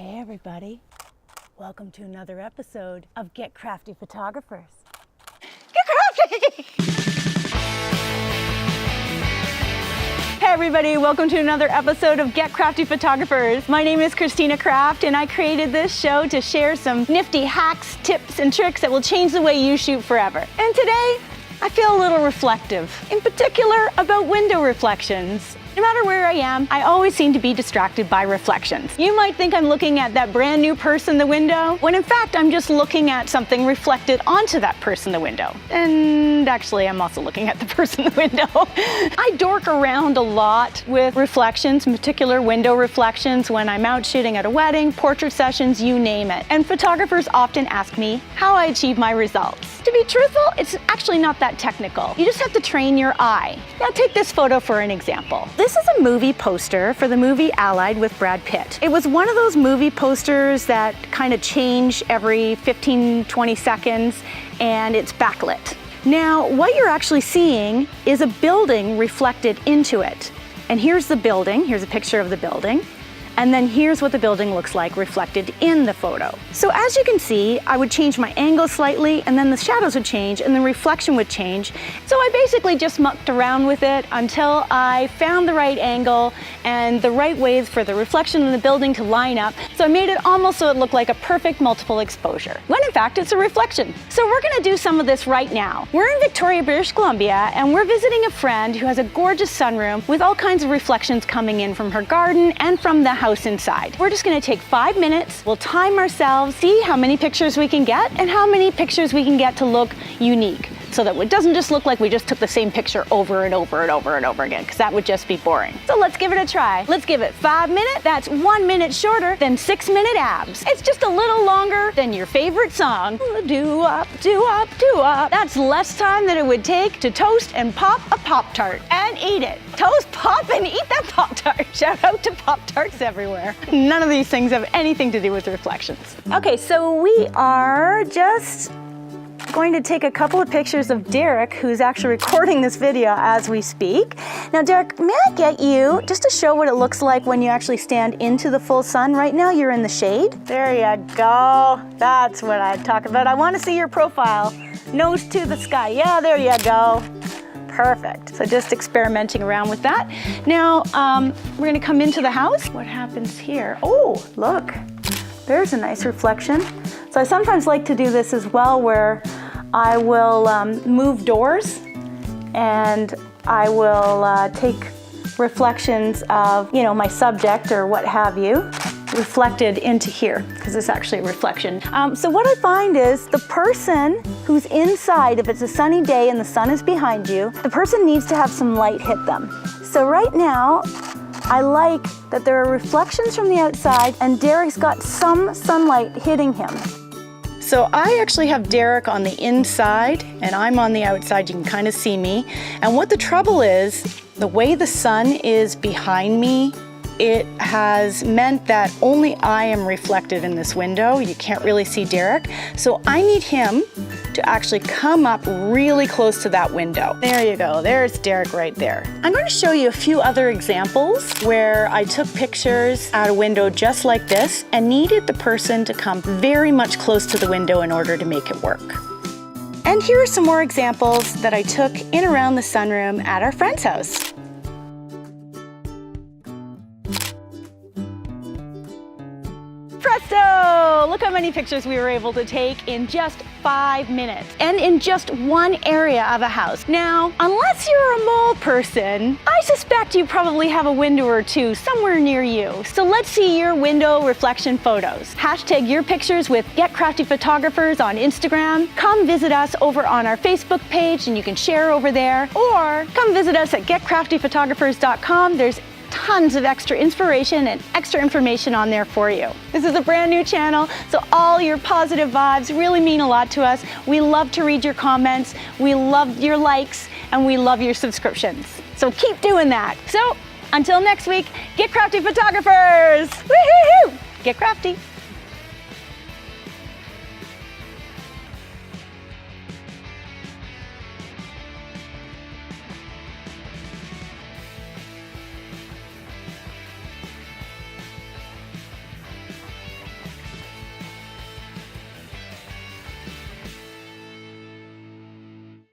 Hey everybody, welcome to another episode of Get Crafty Photographers. Get crafty! Hey everybody, welcome to another episode of Get Crafty Photographers. My name is Christina Craft and I created this show to share some nifty hacks, tips, and tricks that will change the way you shoot forever. And today, I feel a little reflective, in particular about window reflections. No matter where I am, I always seem to be distracted by reflections. You might think I'm looking at that brand new purse in the window, when in fact I'm just looking at something reflected onto that purse in the window. And actually I'm also looking at the purse in the window. I dork around a lot with reflections, in particular window reflections, when I'm out shooting at a wedding, portrait sessions, you name it. And photographers often ask me how I achieve my results. To be truthful, it's actually not that technical. You just have to train your eye. Now take this photo for an example. This is a movie poster for the movie Allied with Brad Pitt. It was one of those movie posters that kind of change every 15-20 seconds, and it's backlit. Now, what you're actually seeing is a building reflected into it. And here's the building, here's a picture of the building. And then here's what the building looks like reflected in the photo. So as you can see, I would change my angle slightly, and then the shadows would change, and the reflection would change. So I basically just mucked around with it until I found the right angle and the right ways for the reflection in the building to line up. So I made it almost so it looked like a perfect multiple exposure, when in fact it's a reflection. So we're gonna do some of this right now. We're in Victoria, British Columbia, and we're visiting a friend who has a gorgeous sunroom with all kinds of reflections coming in from her garden and from the house inside. We're just gonna take 5 minutes, we'll time ourselves, see how many pictures we can get and how many pictures we can get to look unique, so that it doesn't just look like we just took the same picture over and over and over and over again, because that would just be boring. So let's give it a try. Let's give it 5 minutes. That's 1 minute shorter than 6-minute abs. It's just a little longer than your favorite song. Do-up, do-up, do-up. That's less time than it would take to toast and pop a Pop-Tart and eat it. Toast, pop, and eat that Pop-Tart. Shout out to Pop-Tarts everywhere. None of these things have anything to do with reflections. Okay, so we are just going to take a couple of pictures of Derek, who's actually recording this video as we speak. Now Derek, may I get you, just to show what it looks like when you actually stand into the full sun. Right now you're in the shade. There you go. That's what I talk about. I want to see your profile. Nose to the sky. Yeah, there you go. Perfect. So just experimenting around with that. Now, we're gonna come into the house. What happens here? Oh, look, there's a nice reflection. So I sometimes like to do this as well, where I will move doors and I will take reflections of, you know, my subject or what have you, reflected into here, because it's actually a reflection. So what I find is the person who's inside, if it's a sunny day and the sun is behind you, the person needs to have some light hit them. So right now, I like that there are reflections from the outside and Derek's got some sunlight hitting him. So I actually have Derek on the inside and I'm on the outside. You can kind of see me. And what the trouble is, the way the sun is behind me, it has meant that only I am reflected in this window. You can't really see Derek. So I need him to actually come up really close to that window. There you go, there's Derek right there. I'm going to show you a few other examples where I took pictures out a window just like this and needed the person to come very much close to the window in order to make it work. And here are some more examples that I took in around the sunroom at our friend's house. Presto! Look how many pictures we were able to take in just 5 minutes, and in just one area of a house. Now, unless you're a mole person, I suspect you probably have a window or two somewhere near you. So let's see your window reflection photos. Hashtag your pictures with Get Crafty Photographers on Instagram. Come visit us over on our Facebook page and you can share over there, or come visit us at getcraftyphotographers.com. There's tons of extra inspiration and extra information on there for you. This is a brand new channel, so all your positive vibes really mean a lot to us. We love to read your comments, we love your likes, and we love your subscriptions. So keep doing that. So until next week, get crafty photographers! Woohoo! Get crafty.